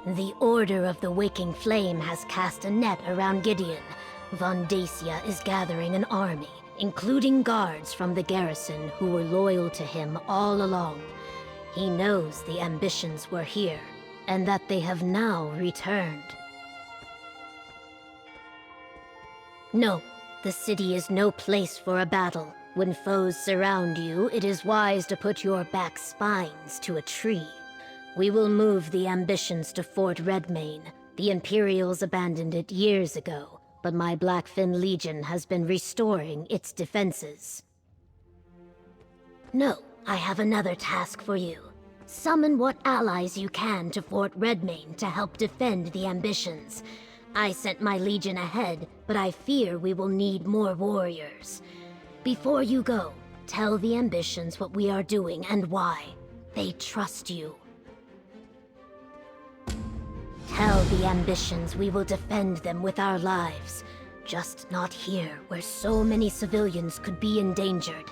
The Order of the Waking Flame has cast a net around Gideon. Von Dacia is gathering an army, including guards from the garrison who were loyal to him all along. He knows the ambitions were here, and that they have now returned. No, the city is no place for a battle. When foes surround you, it is wise to put your back spines to a tree. We will move the ambitions to Fort Redmane. The Imperials abandoned it years ago, but my Blackfin Legion has been restoring its defenses. No, I have another task for you. Summon what allies you can to Fort Redmane to help defend the ambitions. I sent my legion ahead, but I fear we will need more warriors. Before you go, tell the ambitions what we are doing and why. They trust you. Tell the ambitions we will defend them with our lives. Just not here, where so many civilians could be endangered.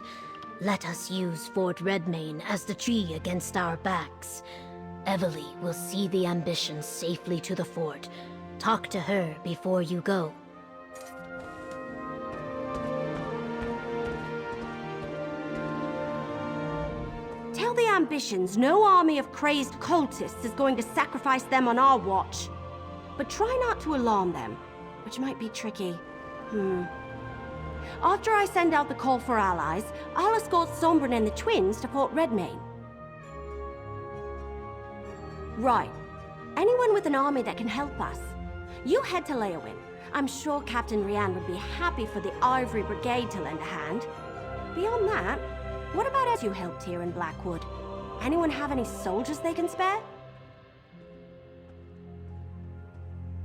Let us use Fort Redmane as the tree against our backs. Evely will see the ambitions safely to the fort. Talk to her before you go. Tell the ambitions no army of crazed cultists is going to sacrifice them on our watch. But try not to alarm them, which might be tricky. After I send out the call for allies, I'll escort Sombrin and the twins to Fort Redmane. Right. Anyone with an army that can help us. You head to Leowin. I'm sure Captain Rian would be happy for the Ivory Brigade to lend a hand. Beyond that, what about as you helped here in Blackwood? Anyone have any soldiers they can spare?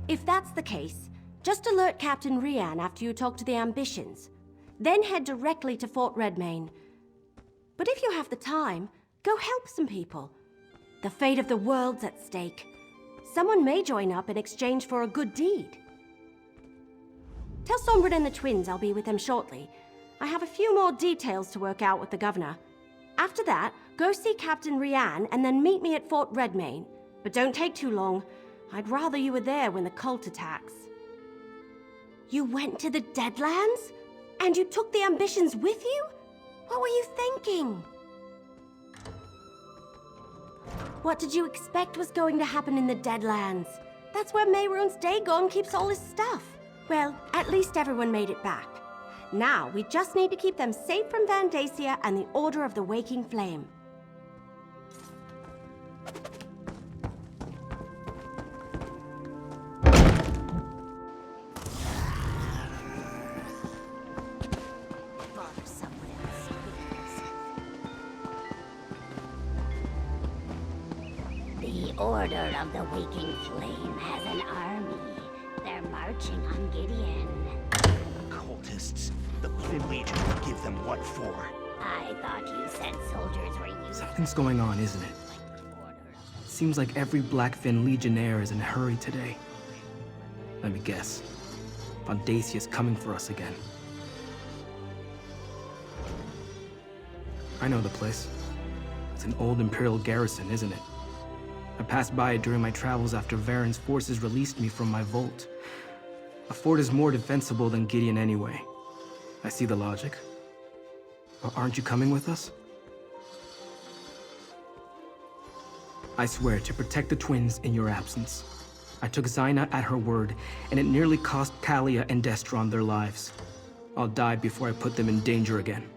If that's the case, just alert Captain Rian after you talk to the ambitions. Then head directly to Fort Redmane. But if you have the time, go help some people. The fate of the world's at stake. Someone may join up in exchange for a good deed. Tell Sombrin and the twins I'll be with them shortly. I have a few more details to work out with the governor. After that, go see Captain Rian and then meet me at Fort Redmane. But don't take too long. I'd rather you were there when the cult attacks. You went to the Deadlands? And you took the ambitions with you? What were you thinking? What did you expect was going to happen in the Deadlands? That's where Mehrunes Dagon keeps all his stuff. Well, at least everyone made it back. Now, we just need to keep them safe from Von Dacia and the Order of the Waking Flame. The Order of the Waking Flame has an army. They're marching on Gideon. Cultists. The Flynn Legion will give them what for? I thought you said soldiers were used. Something's going on, isn't it? Seems like every Blackfin Legionnaire is in a hurry today. Let me guess. Von Dacia's coming for us again. I know the place. It's an old Imperial garrison, isn't it? I passed by it during my travels after Varen's forces released me from my vault. A fort is more defensible than Gideon anyway. I see the logic. But aren't you coming with us? I swear to protect the twins in your absence. I took Zaina at her word, and it nearly cost Kalia and Destron their lives. I'll die before I put them in danger again.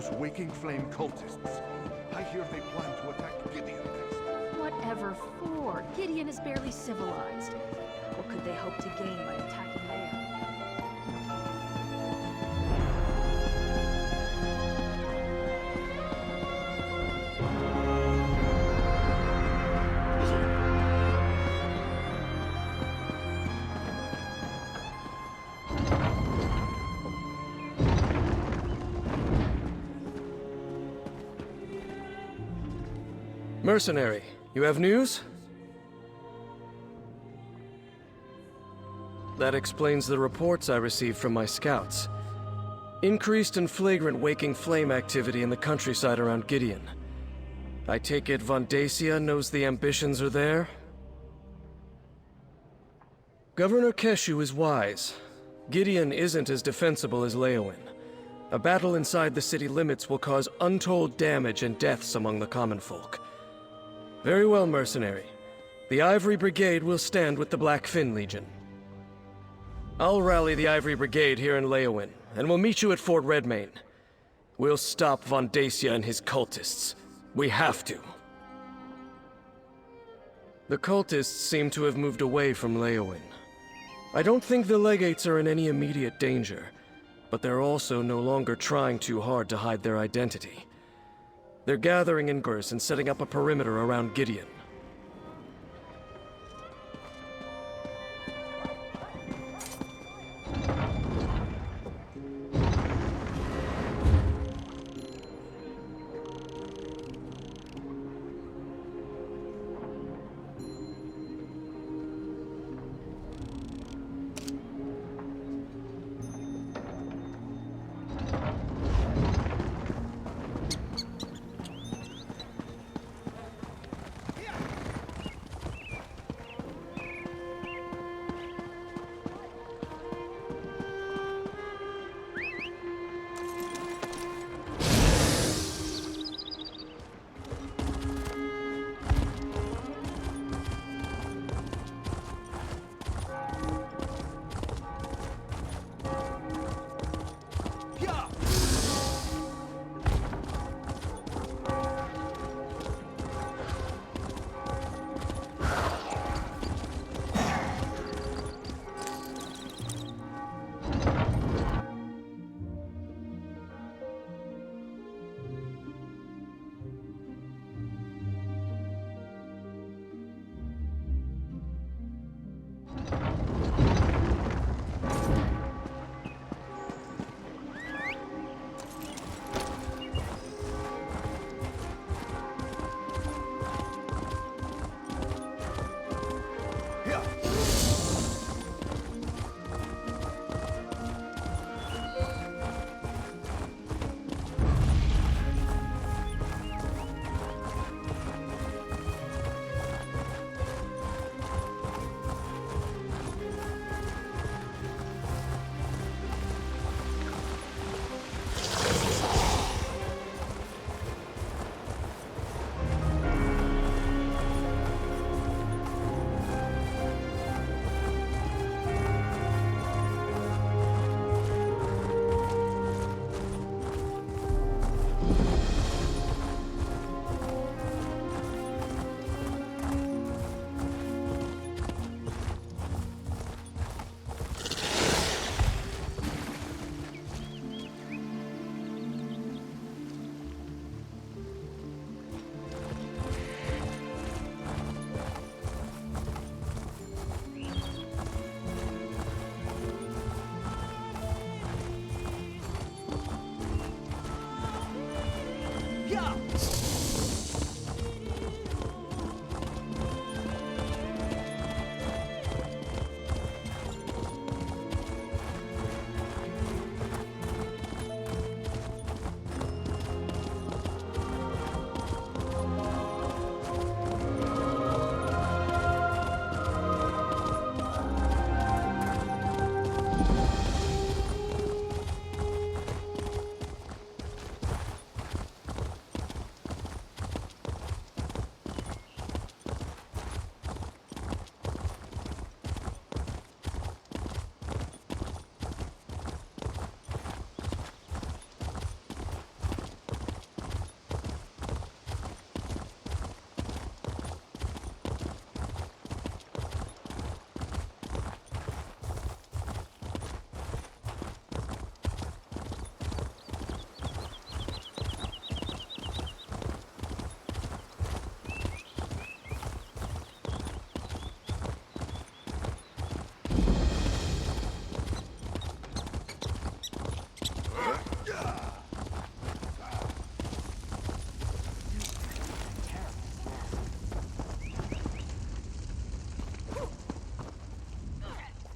those Waking Flame cultists. I hear they plan to attack Gideon next. Whatever for? Gideon is barely civilized. What could they hope to gain by attacking there? Mercenary, you have news? That explains the reports I received from my scouts. Increased and flagrant Waking Flame activity in the countryside around Gideon. I take it Von Dacia knows the ambitions are there? Governor Keshu is wise. Gideon isn't as defensible as Leowin. A battle inside the city limits will cause untold damage and deaths among the common folk. Very well, mercenary. The Ivory Brigade will stand with the Black Fin Legion. I'll rally the Ivory Brigade here in Leowin, and we'll meet you at Fort Redmayne. We'll stop Von Dacia and his cultists. We have to. The cultists seem to have moved away from Leowin. I don't think the legates are in any immediate danger, but they're also no longer trying too hard to hide their identity. They're gathering in groups and setting up a perimeter around Gideon.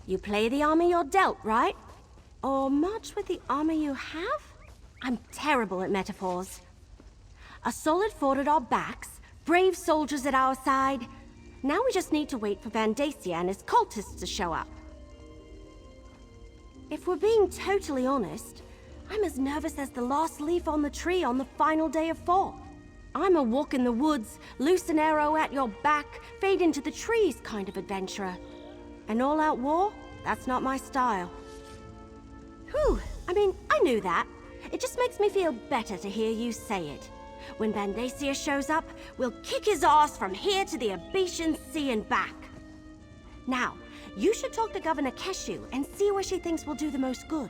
You play the army you're dealt, right? Or march with the armor you have? I'm terrible at metaphors. A solid fort at our backs, brave soldiers at our side. Now we just need to wait for Vandacia and his cultists to show up. If we're being totally honest, I'm as nervous as the last leaf on the tree on the final day of fall. I'm a walk in the woods, loose an arrow at your back, fade into the trees kind of adventurer. An all-out war? That's not my style. Whew, I mean, I knew that. It just makes me feel better to hear you say it. When Vandacia shows up, we'll kick his ass from here to the Abetian Sea and back. Now, you should talk to Governor Keshu and see where she thinks will do the most good.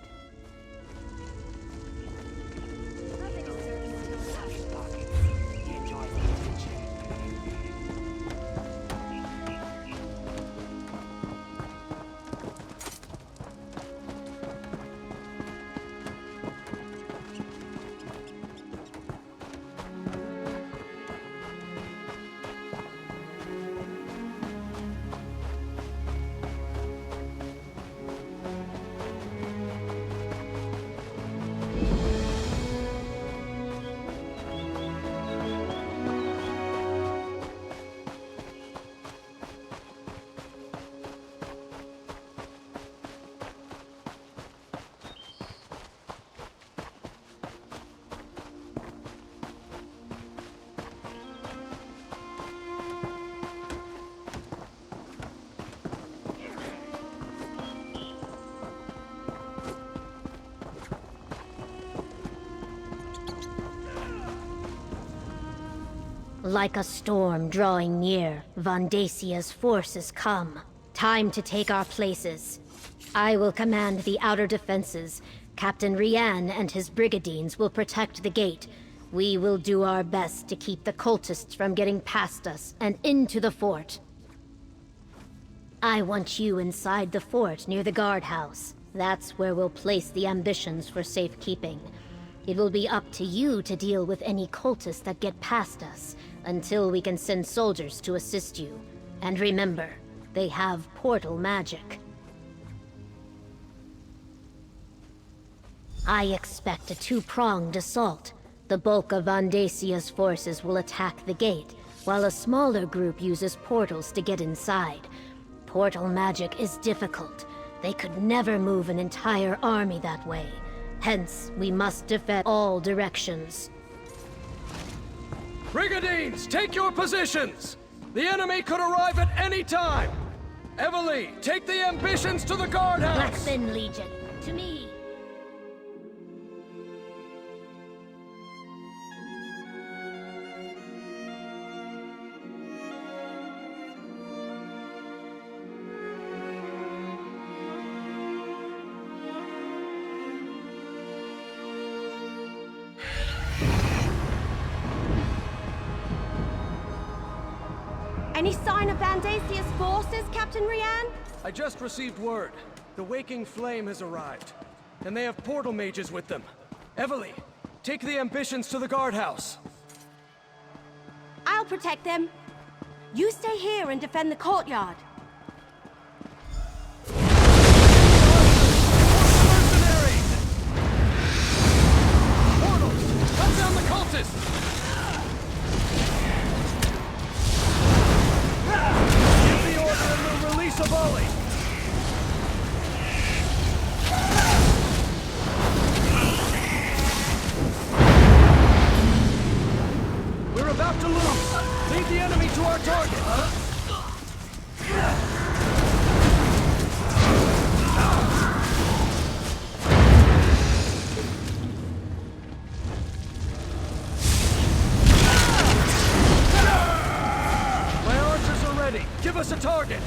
Like a storm drawing near, Vandacia's forces come. Time to take our places. I will command the outer defenses. Captain Rian and his brigadines will protect the gate. We will do our best to keep the cultists from getting past us and into the fort. I want you inside the fort near the guardhouse. That's where we'll place the ambitions for safekeeping. It will be up to you to deal with any cultists that get past us, until we can send soldiers to assist you. And remember, they have portal magic. I expect a two-pronged assault. The bulk of Vandacia's forces will attack the gate, while a smaller group uses portals to get inside. Portal magic is difficult. They could never move an entire army that way. Hence, we must defend all directions. Brigadines, take your positions! The enemy could arrive at any time! Evely, take the ambitions to the guardhouse! Blackwood Legion, to me! Any sign of Vandacia's forces, Captain Rian? I just received word. The Waking Flame has arrived, and they have portal mages with them. Evely, take the ambitions to the guardhouse. I'll protect them. You stay here and defend the courtyard. Mercenaries! Portals! Cut down the cultists! Give the order and we'll release a volley! We're about to lose! Lead the enemy to our target! My archers are ready! Give us a target!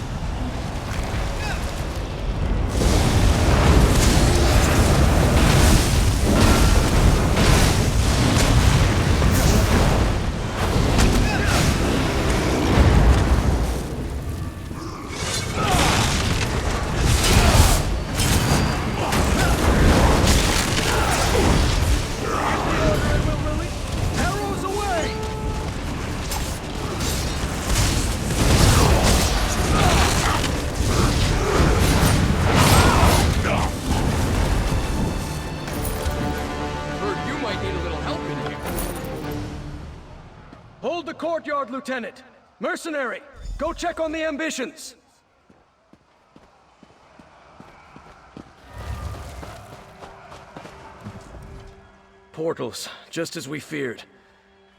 courtyard, Lieutenant! Mercenary, go check on the ambitions! Portals, just as we feared.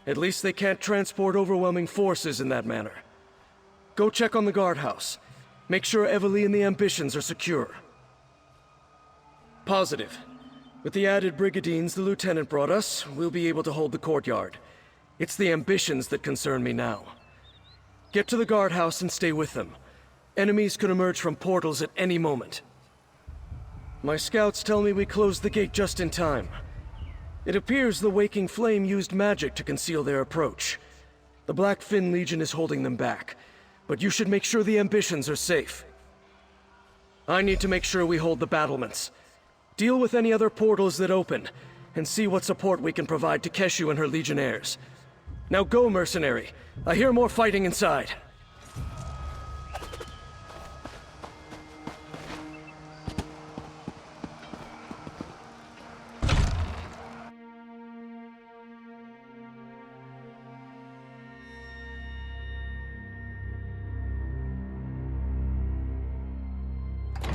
At least they can't transport overwhelming forces in that manner. Go check on the guardhouse. Make sure Evely and the ambitions are secure. Positive. With the added brigadines the Lieutenant brought us, we'll be able to hold the courtyard. It's the ambitions that concern me now. Get to the guardhouse and stay with them. Enemies could emerge from portals at any moment. My scouts tell me we closed the gate just in time. It appears the Waking Flame used magic to conceal their approach. The Black Fin Legion is holding them back, but you should make sure the ambitions are safe. I need to make sure we hold the battlements. Deal with any other portals that open, and see what support we can provide to Keshu and her Legionnaires. Now go, mercenary. I hear more fighting inside.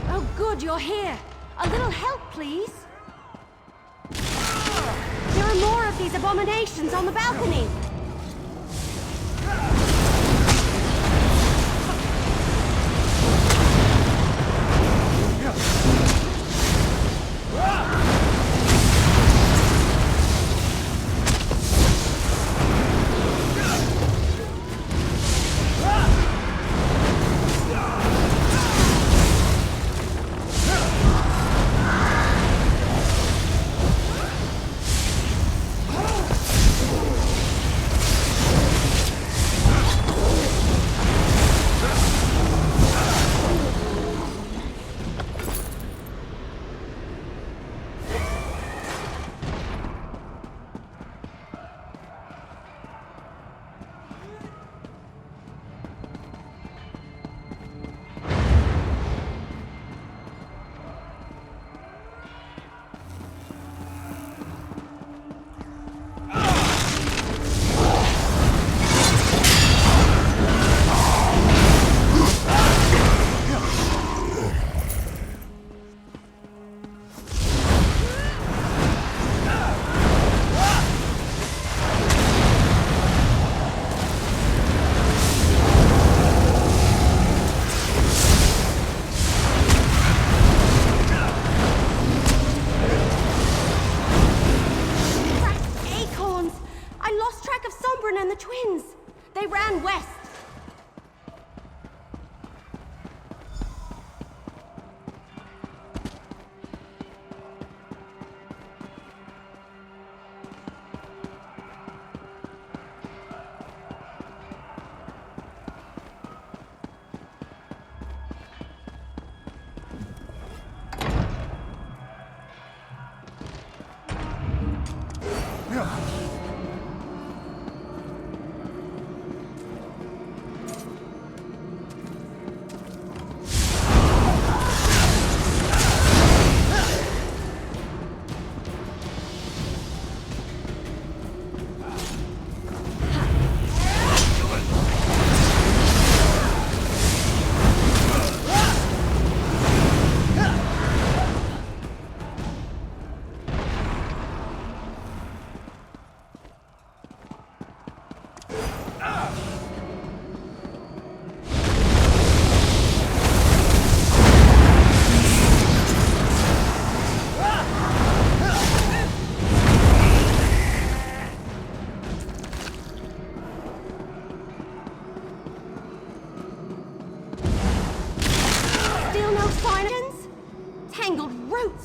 Oh, good, you're here. A little help, please. There are more of these abominations on the balcony. And the twins. They ran west.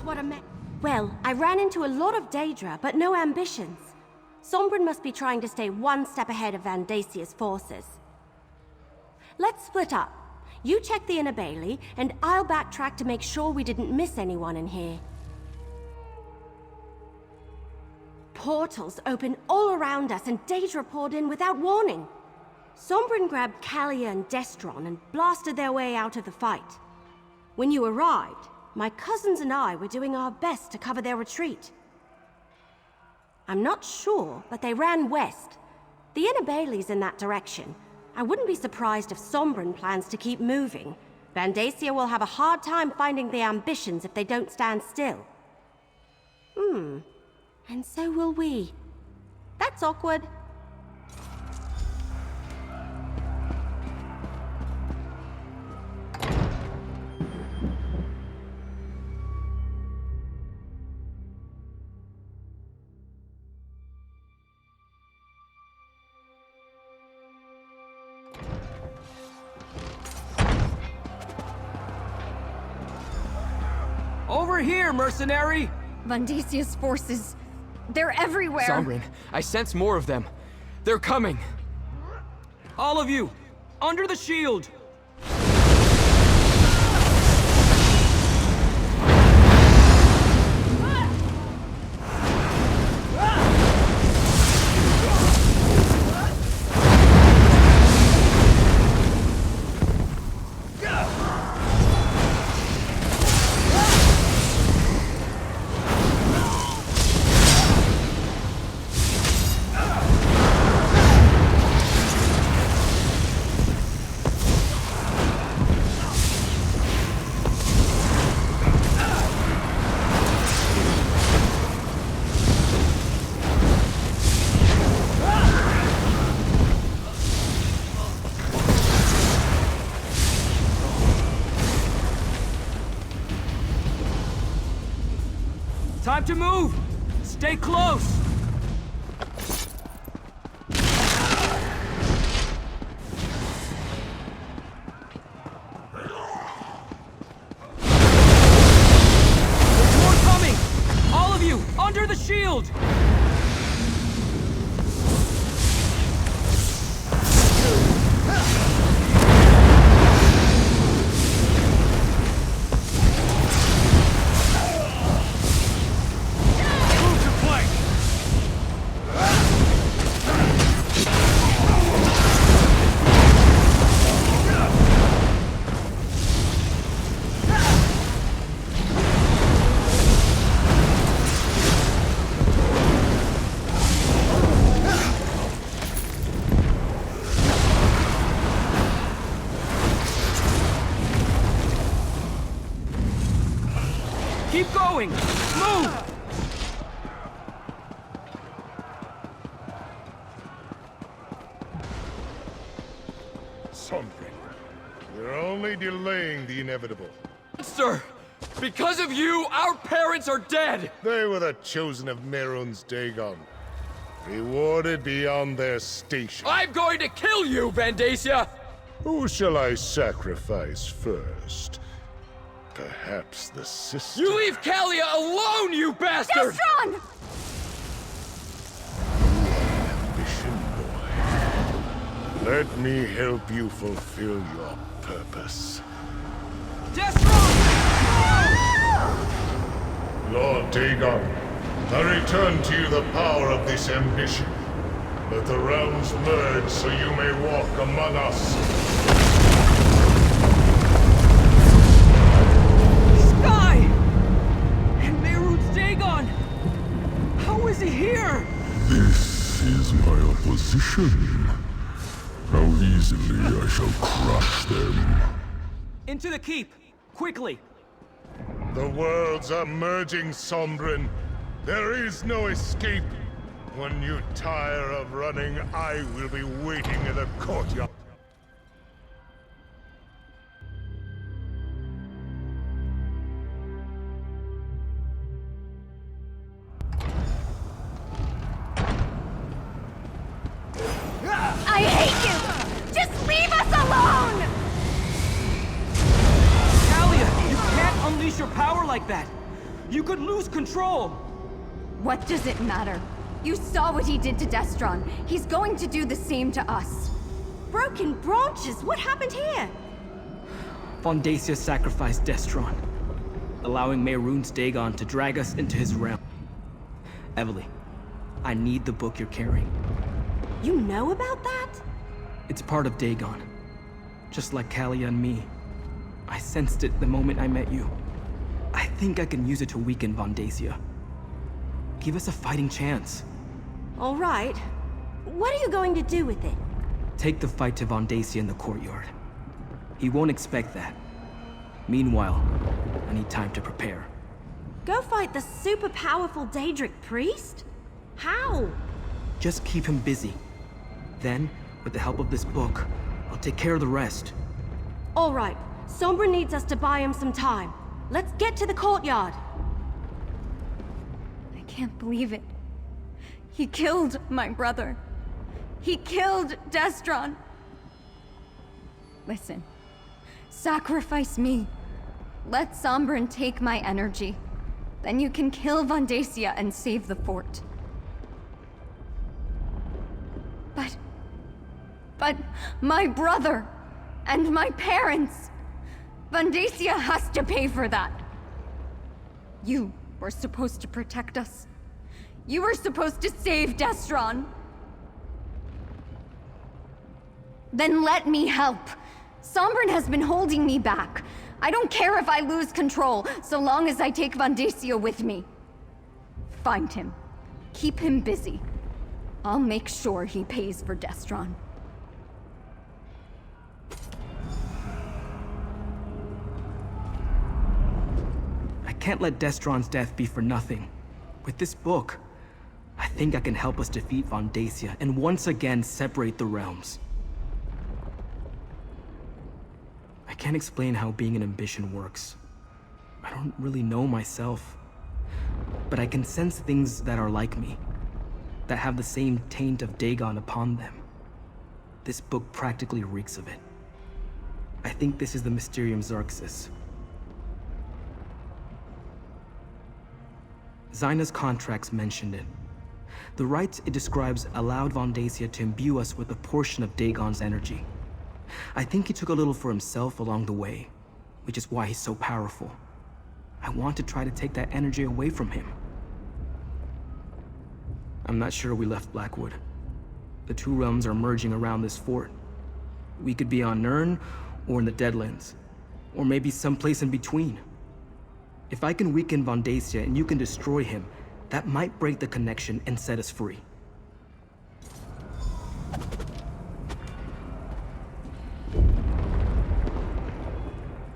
What a Well, I ran into a lot of Daedra, but no ambitions. Sombrin must be trying to stay one step ahead of Vandasia's forces. Let's split up. You check the inner bailey, and I'll backtrack to make sure we didn't miss anyone in here. Portals open all around us, and Daedra poured in without warning. Sombrin grabbed Kalia and Destron and blasted their way out of the fight. When you arrived, my cousins and I were doing our best to cover their retreat. I'm not sure, but they ran west. The inner Bailey's in that direction. I wouldn't be surprised if Sombren plans to keep moving. Vandacia will have a hard time finding the ambitions if they don't stand still. And so will we. That's awkward. Over here, mercenary! Vandicia's forces, they're everywhere! Sombren, I sense more of them. They're coming! All of you, under the shield! Time to move! Stay close! There's more coming! All of you, under the shield! Keep going! Move! Sombren, you're only delaying the inevitable. Sir! Because of you, our parents are dead! They were the chosen of Mehrunes Dagon, rewarded beyond their station. I'm going to kill you, Vandacia! Who shall I sacrifice first? Perhaps the sister? You leave Kalia alone, you bastard! Destron! Ambition, boy. Let me help you fulfill your purpose. Destron! Lord Dagon, I return to you the power of this ambition. Let the realms merge so you may walk among us. Sky! And Mehrunes Dagon! How is he here? This is my opposition. How easily I shall crush them. Into the keep! Quickly! The worlds are merging, Sombren. There is no escape. When you tire of running, I will be waiting in the courtyard. I hate you! Just leave us alone! Kalia, you can't unleash your power like that! You could lose control! What does it matter? You saw what he did to Destron. He's going to do the same to us. Broken branches? What happened here? Vandacia sacrificed Destron, allowing Mehrunes Dagon to drag us into his realm. Evely, I need the book you're carrying. You know about that? It's part of Dagon. Just like Kalia and me. I sensed it the moment I met you. I think I can use it to weaken Vandacia. Give us a fighting chance. All right. What are you going to do with it? Take the fight to Vondacia in the courtyard. He won't expect that. Meanwhile, I need time to prepare. Go fight the super powerful Daedric priest? How? Just keep him busy. Then, with the help of this book, I'll take care of the rest. All right. Sombra needs us to buy him some time. Let's get to the courtyard. I can't believe it. He killed my brother. He killed Destron. Listen. Sacrifice me. Let Sombrin take my energy. Then you can kill Vondacia and save the fort. But my brother and my parents. Vondacia has to pay for that. You were supposed to protect us. You were supposed to save Destron. Then let me help. Sombrin has been holding me back. I don't care if I lose control, so long as I take Vondacia with me. Find him. Keep him busy. I'll make sure he pays for Destron. I can't let Destron's death be for nothing. With this book, I think I can help us defeat Vondacia and once again separate the realms. I can't explain how being an ambition works. I don't really know myself. But I can sense things that are like me, that have the same taint of Dagon upon them. This book practically reeks of it. I think this is the Mysterium Xerxes. Zaina's contracts mentioned it. The rites it describes allowed Vondacia to imbue us with a portion of Dagon's energy. I think he took a little for himself along the way, which is why he's so powerful. I want to try to take that energy away from him. I'm not sure we left Blackwood. The two realms are merging around this fort. We could be on Nirn, or in the Deadlands, or maybe someplace in between. If I can weaken Vondacia and you can destroy him, that might break the connection and set us free.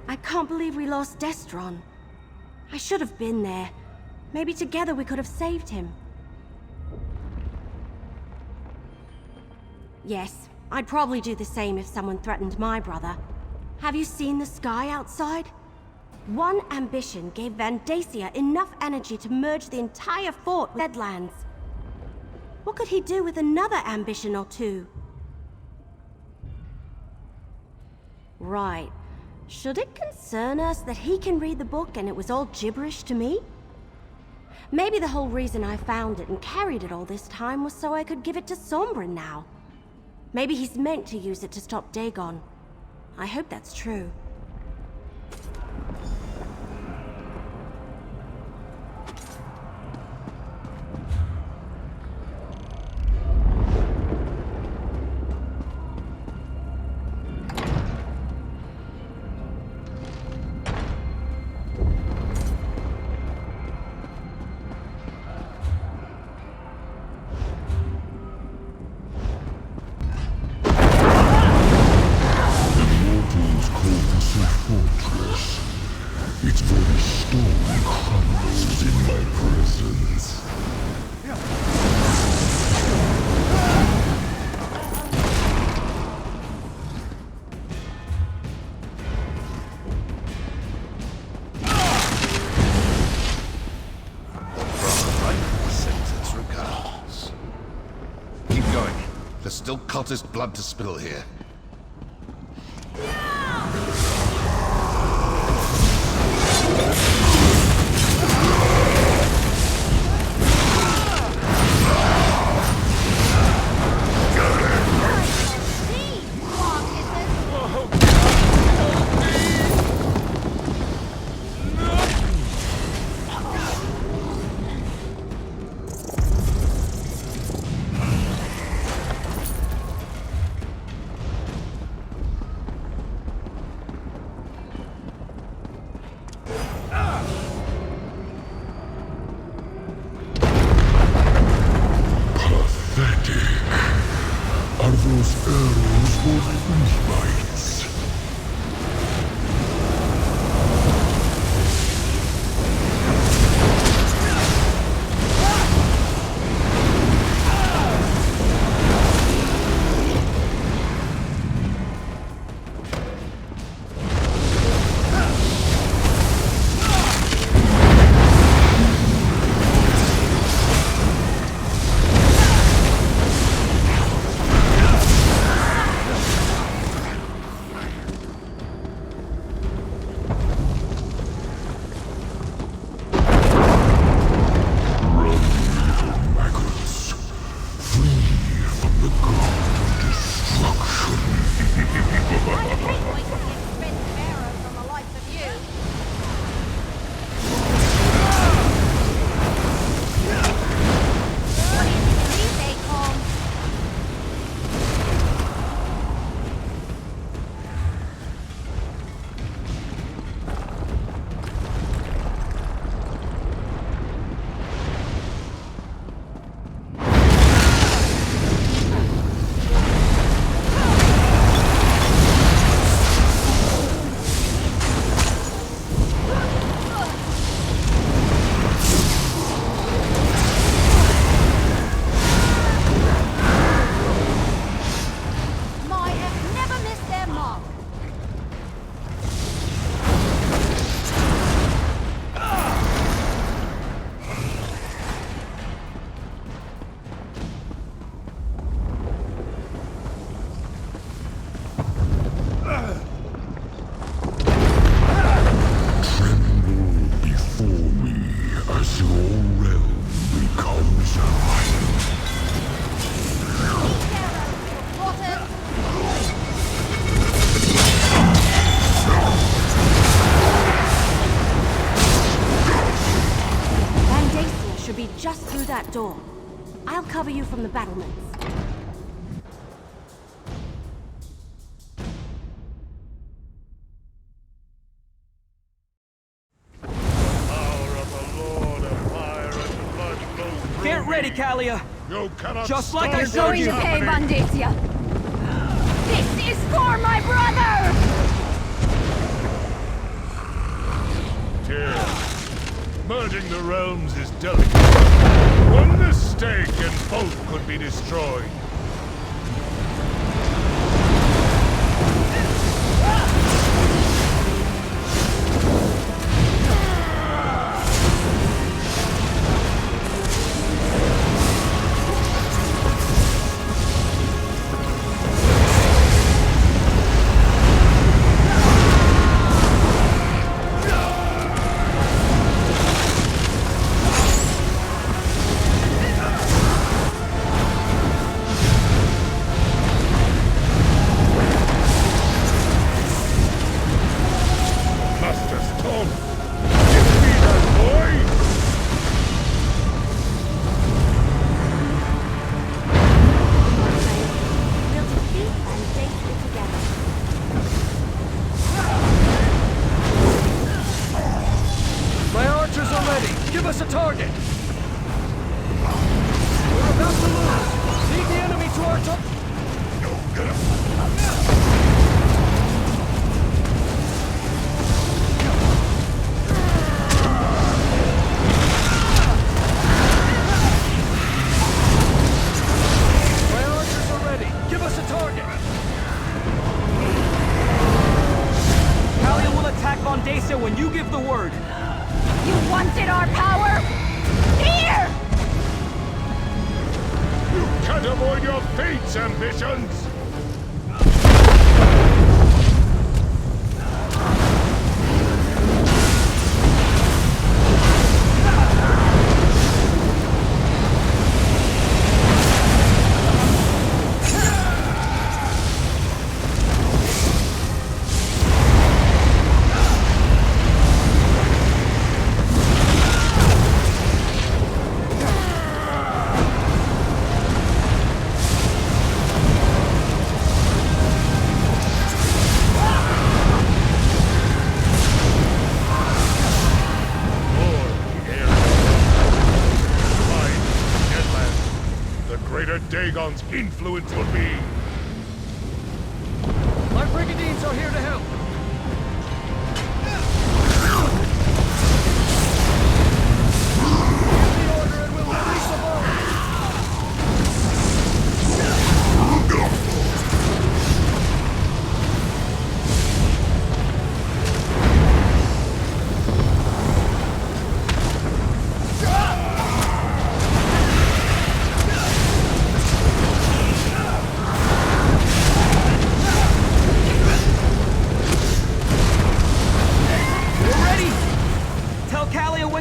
I can't believe we lost Destron. I should have been there. Maybe together we could have saved him. Yes, I'd probably do the same if someone threatened my brother. Have you seen the sky outside? One ambition gave Vondacia enough energy to merge the entire fort with Deadlands. What could he do with another ambition or two? Right. Should it concern us that he can read the book and it was all gibberish to me? Maybe the whole reason I found it and carried it all this time was so I could give it to Sombrin now. Maybe he's meant to use it to stop Dagon. I hope that's true. There's still cultist blood to spill here. Arrows for fish bites. Just through that door. I'll cover you from the battlements. Power of the Lord of Pyre and blood flows through Get ready, me. Kalia! You cannot Just like I stop showed what's you. Going to pay, happening. Vandacia! This is for my brother! Tyr, merging the realms is delicate. One mistake and both could be destroyed. Give us a target! We're about to lose! Lead the enemy to our top! My archers are ready! Give us a target! Kalia will attack Vandacia when you give the word! You wanted our power? Here! You can't avoid your fate's ambitions! Dagon's influence will be Brigadines are here to help! Give the order and we'll release them all!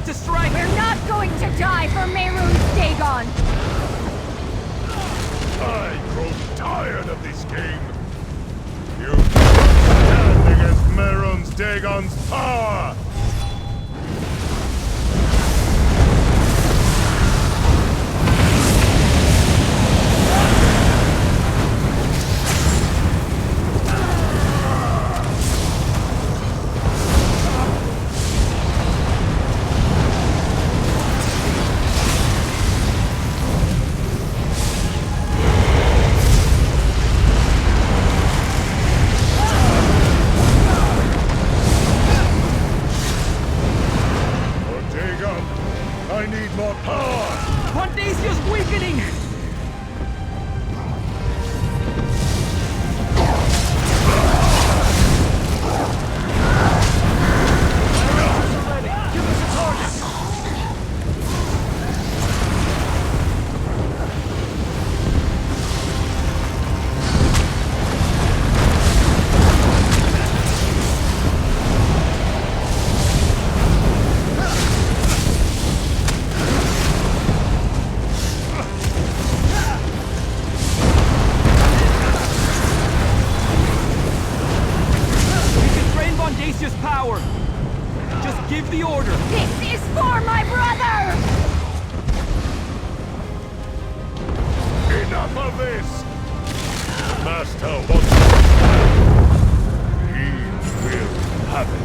To strike! We're not going to die for Mehrunes Dagon! I grow tired of this game. You cannot stand against Mehrunes Dagon's power! I need more power! Mondasia's weakening! Give us a target! Power! Just give the order! This is for my brother! Enough of this! The Master wants it. He will have it.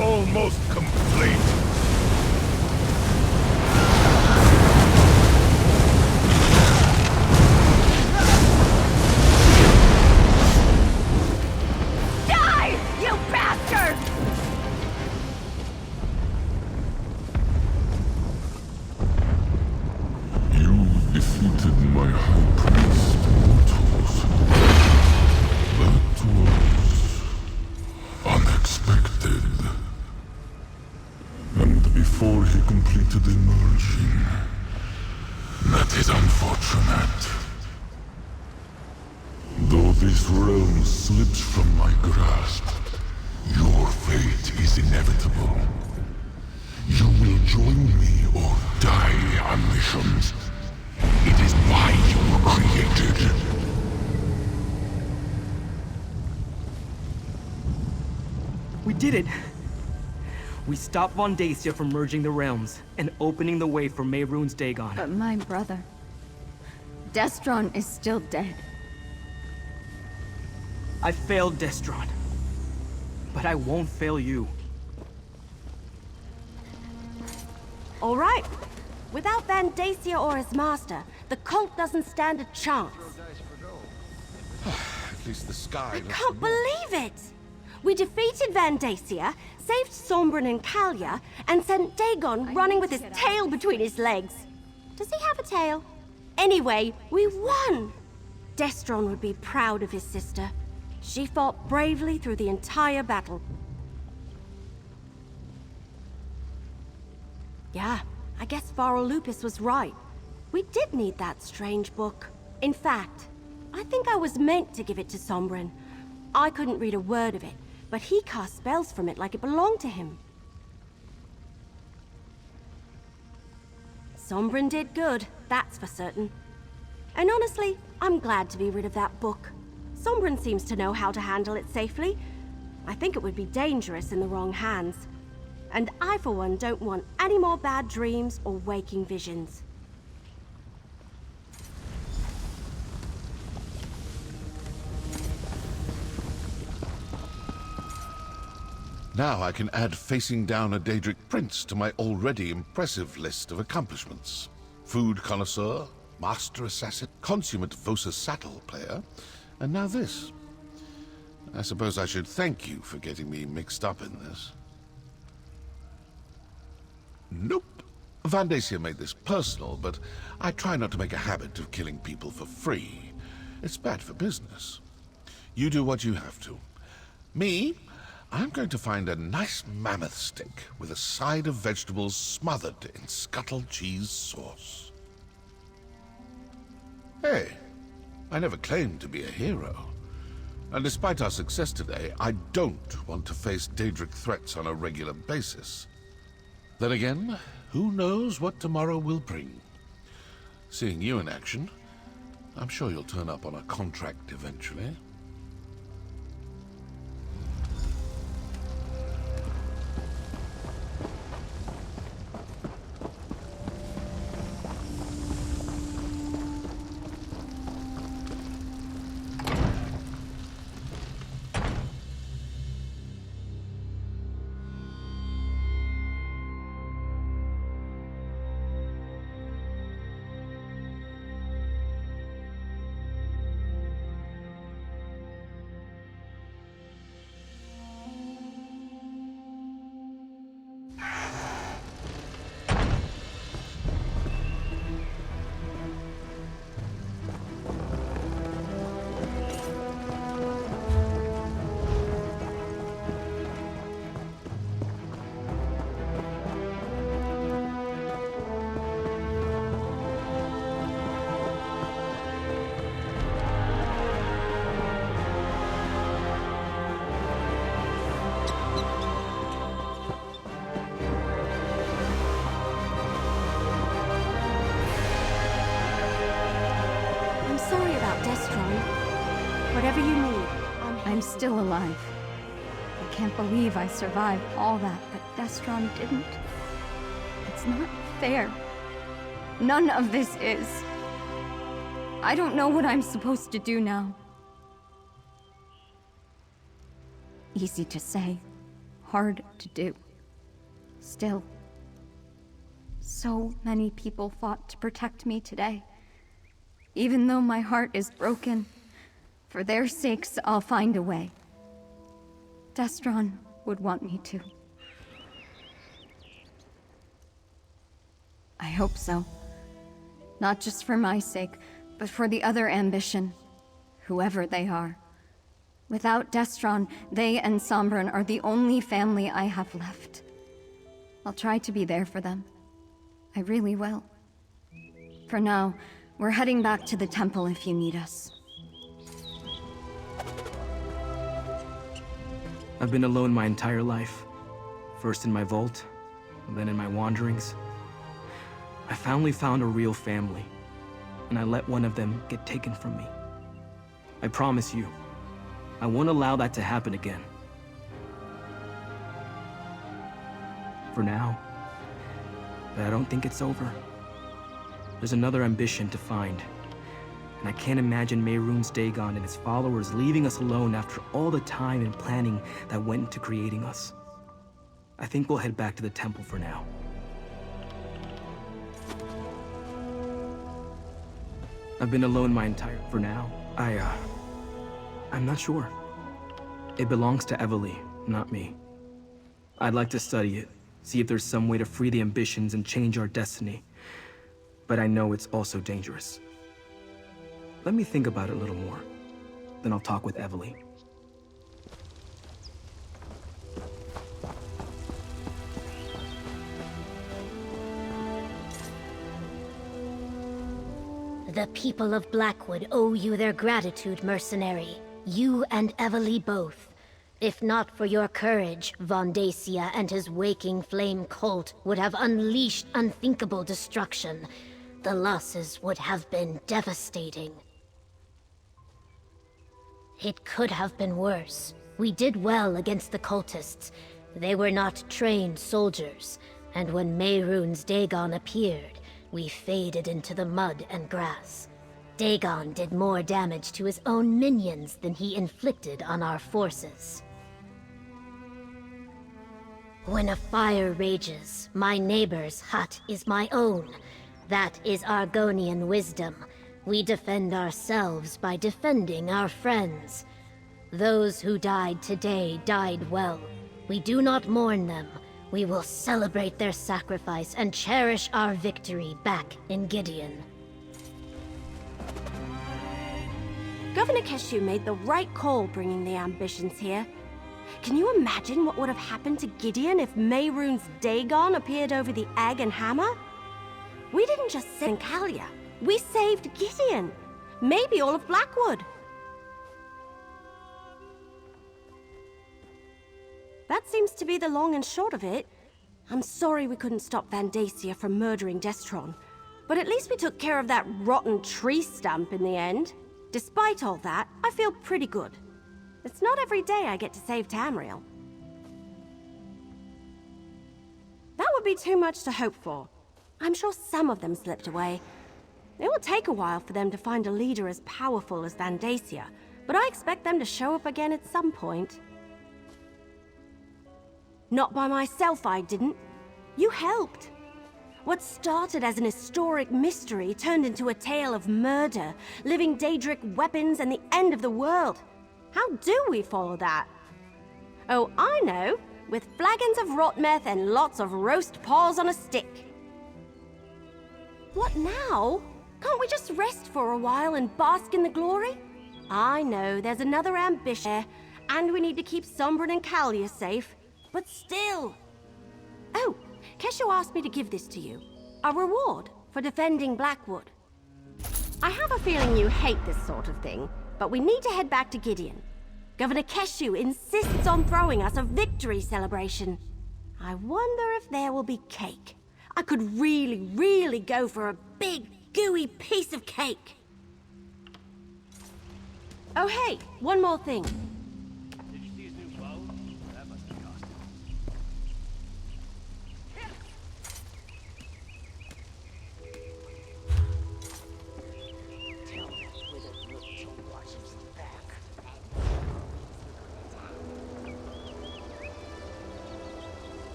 Almost complete. Die, you bastard! You defeated my high priest, mortals. That was unexpected. And before he completed emerging, that is unfortunate. Though this realm slips from my grasp, your fate is inevitable. You will join me or die on missions. It is why you were created. We did it! We stopped Vondacia from merging the realms and opening the way for Mehrunes Dagon. But my brother... Destron is still dead. I failed Destron, but I won't fail you. All right. Without Vondacia or his master, the cult doesn't stand a chance. At least the sky I can't believe it! We defeated Vondacia, saved Sombrin and Kalia, and sent Dagon running with his tail between his legs. Does he have a tail? Anyway, we won! Destron would be proud of his sister. She fought bravely through the entire battle. Yeah, I guess Varro Lupus was right. We did need that strange book. In fact, I think I was meant to give it to Sombrin. I couldn't read a word of it, but he cast spells from it like it belonged to him. Sombrin did good, that's for certain. And honestly, I'm glad to be rid of that book. Sombrin seems to know how to handle it safely. I think it would be dangerous in the wrong hands. And I, for one, don't want any more bad dreams or waking visions. Now I can add facing down a Daedric prince to my already impressive list of accomplishments. Food connoisseur, master assassin, consummate Vosa saddle player, and now this. I suppose I should thank you for getting me mixed up in this. Nope. Vandacia made this personal, but I try not to make a habit of killing people for free. It's bad for business. You do what you have to. Me? I'm going to find a nice mammoth steak with a side of vegetables smothered in scuttle cheese sauce. Hey, I never claimed to be a hero. And despite our success today, I don't want to face Daedric threats on a regular basis. Then again, who knows what tomorrow will bring? Seeing you in action, I'm sure you'll turn up on a contract eventually. Whatever you need, I'm still alive. I can't believe I survived all that, but Destron didn't. It's not fair. None of this is. I don't know what I'm supposed to do now. Easy to say, hard to do. Still, so many people fought to protect me today. Even though my heart is broken, for their sakes, I'll find a way. Destron would want me to. I hope so. Not just for my sake, but for the other ambition, whoever they are. Without Destron, they and Sombren are the only family I have left. I'll try to be there for them. I really will. For now, we're heading back to the temple if you need us. I've been alone my entire life. First in my vault, then in my wanderings. I finally found a real family, and I let one of them get taken from me. I promise you, I won't allow that to happen again. For now. But I don't think it's over. There's another ambition to find. And I can't imagine Mehrunes Dagon and his followers leaving us alone after all the time and planning that went into creating us. I think we'll head back to the temple for now. I've been alone my entire... For now, I'm not sure. It belongs to Evely, not me. I'd like to study it, see if there's some way to free the ambitions and change our destiny. But I know it's also dangerous. Let me think about it a little more. Then I'll talk with Evely. The people of Blackwood owe you their gratitude, mercenary. You and Evely both. If not for your courage, Vandacia and his waking flame cult would have unleashed unthinkable destruction. The losses would have been devastating. It could have been worse. We did well against the cultists. They were not trained soldiers, and when Mehrunes Dagon appeared, we faded into the mud and grass. Dagon did more damage to his own minions than he inflicted on our forces. When a fire rages, my neighbor's hut is my own. That is Argonian wisdom. We defend ourselves by defending our friends. Those who died today died well. We do not mourn them. We will celebrate their sacrifice and cherish our victory back in Gideon. Governor Keshu made the right call bringing the ambitions here. Can you imagine what would have happened to Gideon if Mehrunes Dagon appeared over the egg and hammer? We didn't just save Kalia. We saved Gideon. Maybe all of Blackwood. That seems to be the long and short of it. I'm sorry we couldn't stop Vandacia from murdering Destron, but at least we took care of that rotten tree stump in the end. Despite all that, I feel pretty good. It's not every day I get to save Tamriel. That would be too much to hope for. I'm sure some of them slipped away. It will take a while for them to find a leader as powerful as Vandacia, but I expect them to show up again at some point. Not by myself, I didn't. You helped. What started as an historic mystery turned into a tale of murder, living Daedric weapons, and the end of the world. How do we follow that? Oh, I know. With flagons of rot meth and lots of roast paws on a stick. What now? Can't we just rest for a while and bask in the glory? I know there's another ambition, and we need to keep Sombren and Kalia safe, but still. Oh, Keshu asked me to give this to you. A reward for defending Blackwood. I have a feeling you hate this sort of thing, but we need to head back to Gideon. Governor Keshu insists on throwing us a victory celebration. I wonder if there will be cake. I could really go for a big, gooey piece of cake. Oh hey, one more thing.